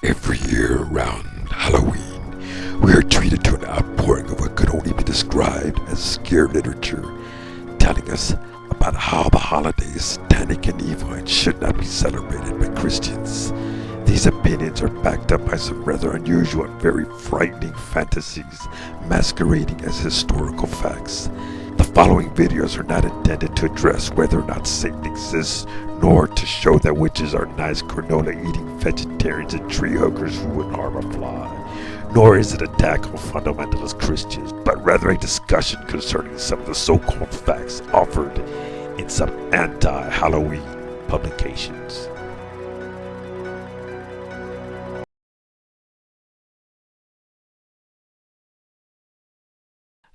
Every year around Halloween, we are treated to an outpouring of what could only be described as scare literature, telling us about how the holiday is satanic and evil and should not be celebrated by Christians. These opinions are backed up by some rather unusual and very frightening fantasies masquerading as historical facts. The following videos are not intended to address whether or not Satan exists, nor to show that witches are nice granola-eating vegetarians and tree huggers who wouldn't harm a fly. Nor is it an attack on fundamentalist Christians, but rather a discussion concerning some of the so-called facts offered in some anti-Halloween publications.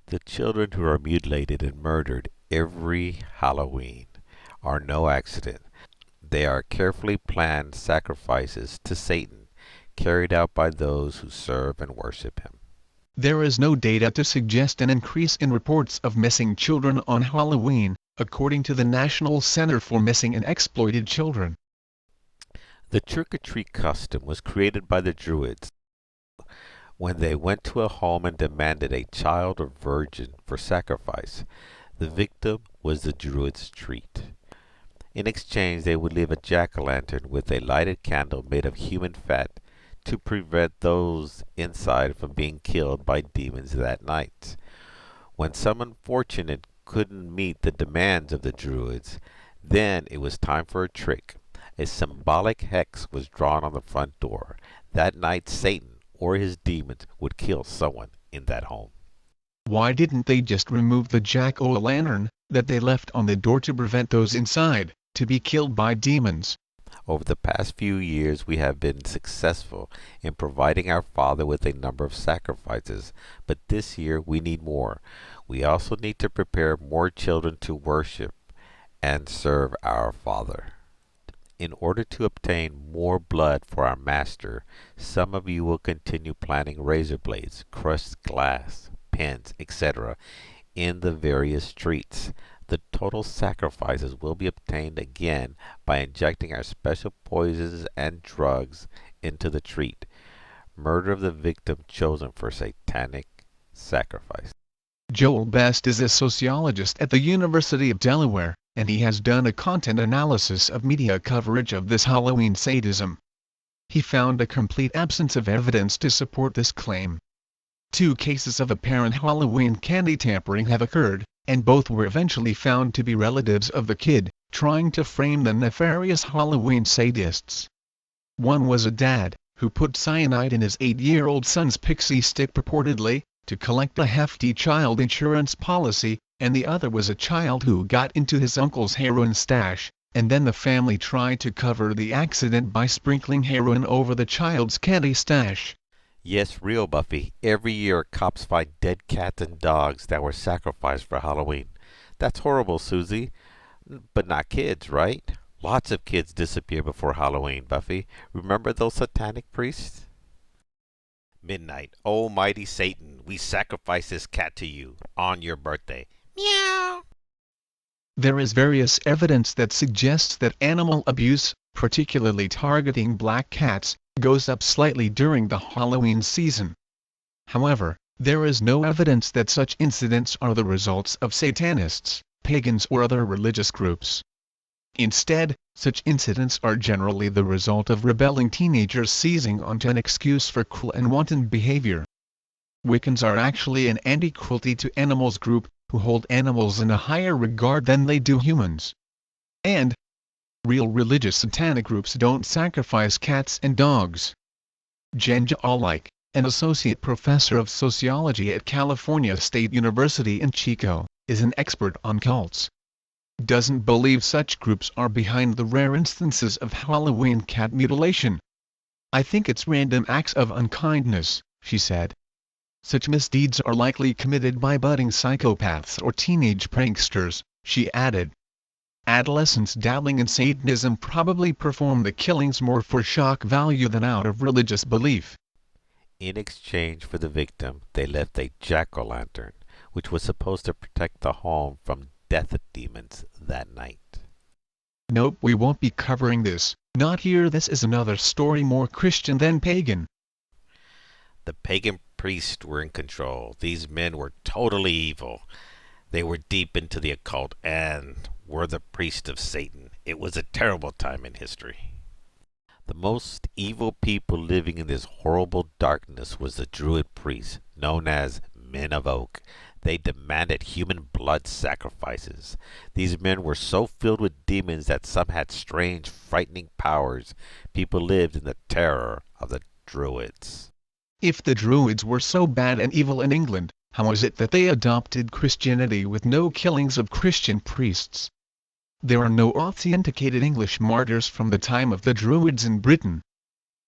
The children who are mutilated and murdered every Halloween are no accident. They are carefully planned sacrifices to Satan, carried out by those who serve and worship him. There is no data to suggest an increase in reports of missing children on Halloween, according to the National Center for Missing and Exploited Children. The trick-or-treat custom was created by the Druids when they went to a home and demanded a child or virgin for sacrifice. The victim was the Druid's treat. In exchange, they would leave a jack-o'-lantern with a lighted candle made of human fat to prevent those inside from being killed by demons that night. When some unfortunate couldn't meet the demands of the Druids, then it was time for a trick. A symbolic hex was drawn on the front door. That night, Satan or his demons would kill someone in that home. Why didn't they just remove the jack-o'-lantern that they left on the door to prevent those inside to be killed by demons? Over the past few years, we have been successful in providing our Father with a number of sacrifices, but this year we need more. We also need to prepare more children to worship and serve our Father. In order to obtain more blood for our Master, some of you will continue planting razor blades, crushed glass, pens, etc. in the various treats. The total sacrifices will be obtained again by injecting our special poisons and drugs into the treat. Murder of the victim chosen for satanic sacrifice. Joel Best is a sociologist at the University of Delaware, and he has done a content analysis of media coverage of this Halloween sadism. He found a complete absence of evidence to support this claim. 2 cases of apparent Halloween candy tampering have occurred, and both were eventually found to be relatives of the kid, trying to frame the nefarious Halloween sadists. One was a dad, who put cyanide in his 8-year-old son's pixie stick purportedly, to collect a hefty child insurance policy, and the other was a child who got into his uncle's heroin stash, and then the family tried to cover the accident by sprinkling heroin over the child's candy stash. Yes, real Buffy. Every year cops find dead cats and dogs that were sacrificed for Halloween. That's horrible, Susie. But not kids, right? Lots of kids disappear before Halloween, Buffy. Remember those satanic priests? Midnight. Almighty Satan, we sacrifice this cat to you on your birthday. Meow. There is various evidence that suggests that animal abuse, particularly targeting black cats, goes up slightly during the Halloween season. However, there is no evidence that such incidents are the results of Satanists, pagans or other religious groups. Instead, such incidents are generally the result of rebelling teenagers seizing onto an excuse for cruel and wanton behavior. Wiccans are actually an anti-cruelty to animals group, who hold animals in a higher regard than they do humans. And real religious satanic groups don't sacrifice cats and dogs. Jenja Alike, an associate professor of sociology at California State University in Chico, is an expert on cults. Doesn't believe such groups are behind the rare instances of Halloween cat mutilation. I think it's random acts of unkindness, she said. Such misdeeds are likely committed by budding psychopaths or teenage pranksters, she added. Adolescents dabbling in Satanism probably perform the killings more for shock value than out of religious belief. In exchange for the victim, they left a jack-o'-lantern, which was supposed to protect the home from death demons that night. Nope, we won't be covering this, Not here. This is another story, more Christian than pagan. The pagan priests were in control. These men were totally evil. They were deep into the occult and were the priests of Satan. It was a terrible time in history. The most evil people living in this horrible darkness was the Druid priests, known as Men of Oak. They demanded human blood sacrifices. These men were so filled with demons that some had strange, frightening powers. People lived in the terror of the Druids. If the Druids were so bad and evil in England, how is it that they adopted Christianity with no killings of Christian priests? There are no authenticated English martyrs from the time of the Druids in Britain.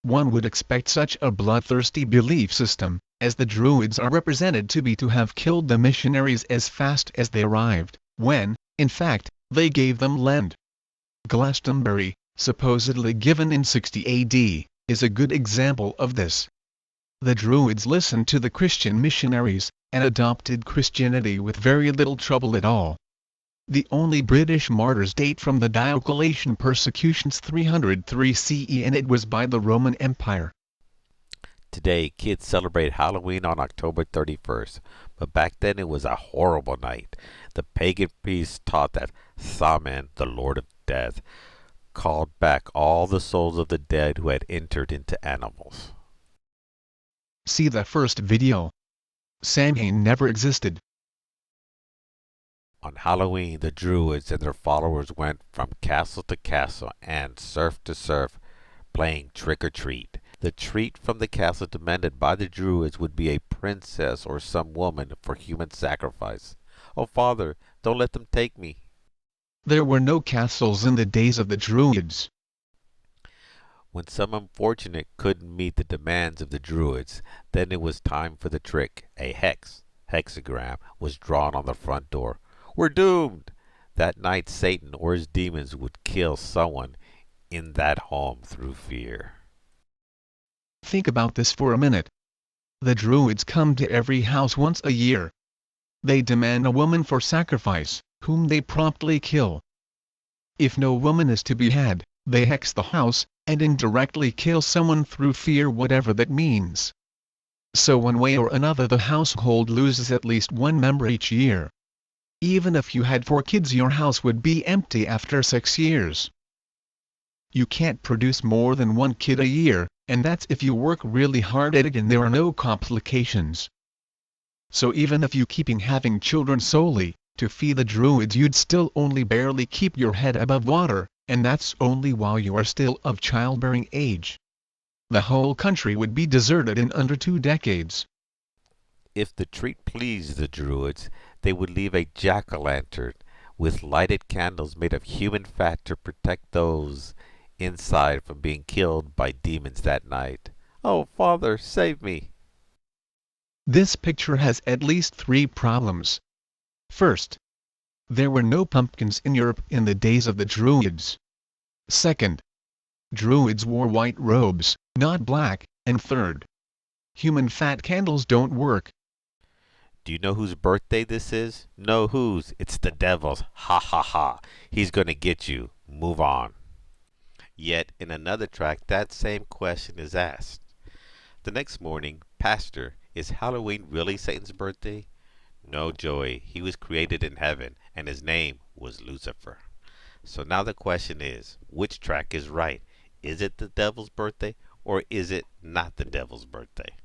One would expect such a bloodthirsty belief system, as the Druids are represented to be, to have killed the missionaries as fast as they arrived, when, in fact, they gave them land. Glastonbury, supposedly given in 60 AD, is a good example of this. The Druids listened to the Christian missionaries, and adopted Christianity with very little trouble at all. The only British martyrs date from the Diocletian persecutions 303 CE, and it was by the Roman Empire. Today, kids celebrate Halloween on October 31st, but back then it was a horrible night. The pagan priests taught that Thaman, the Lord of Death, called back all the souls of the dead who had entered into animals. See the first video. Samhain never existed. On Halloween, the Druids and their followers went from castle to castle and surf to surf, playing trick-or-treat. The treat from the castle demanded by the Druids would be a princess or some woman for human sacrifice. "Oh, Father, don't let them take me." There were no castles in the days of the Druids. When some unfortunate couldn't meet the demands of the Druids, then it was time for the trick. A hexagram, was drawn on the front door. "We're doomed!" That night Satan or his demons would kill someone in that home through fear. Think about this for a minute. The Druids come to every house once a year. They demand a woman for sacrifice, whom they promptly kill. If no woman is to be had, they hex the house, and indirectly kill someone through fear, whatever that means. So one way or another the household loses at least one member each year. Even if you had 4 kids, your house would be empty after 6 years. You can't produce more than 1 kid a year, and that's if you work really hard at it and there are no complications. So even if you keeping having children solely to feed the Druids, you'd still only barely keep your head above water, and that's only while you are still of childbearing age. The whole country would be deserted in under 2 decades. If the treat pleased the Druids, they would leave a jack-o'-lantern with lighted candles made of human fat to protect those inside from being killed by demons that night. "Oh, Father, save me!" This picture has at least 3 problems. First, there were no pumpkins in Europe in the days of the Druids. Second, Druids wore white robes, not black. And third, human fat candles don't work. Do you know whose birthday this is? No, whose? It's the devil's. Ha ha ha. He's gonna get you. Move on. Yet, in another tract, that same question is asked. The next morning, Pastor, is Halloween really Satan's birthday? No, Joey. He was created in heaven, and his name was Lucifer. So now the question is, which tract is right? Is it the devil's birthday, or is it not the devil's birthday?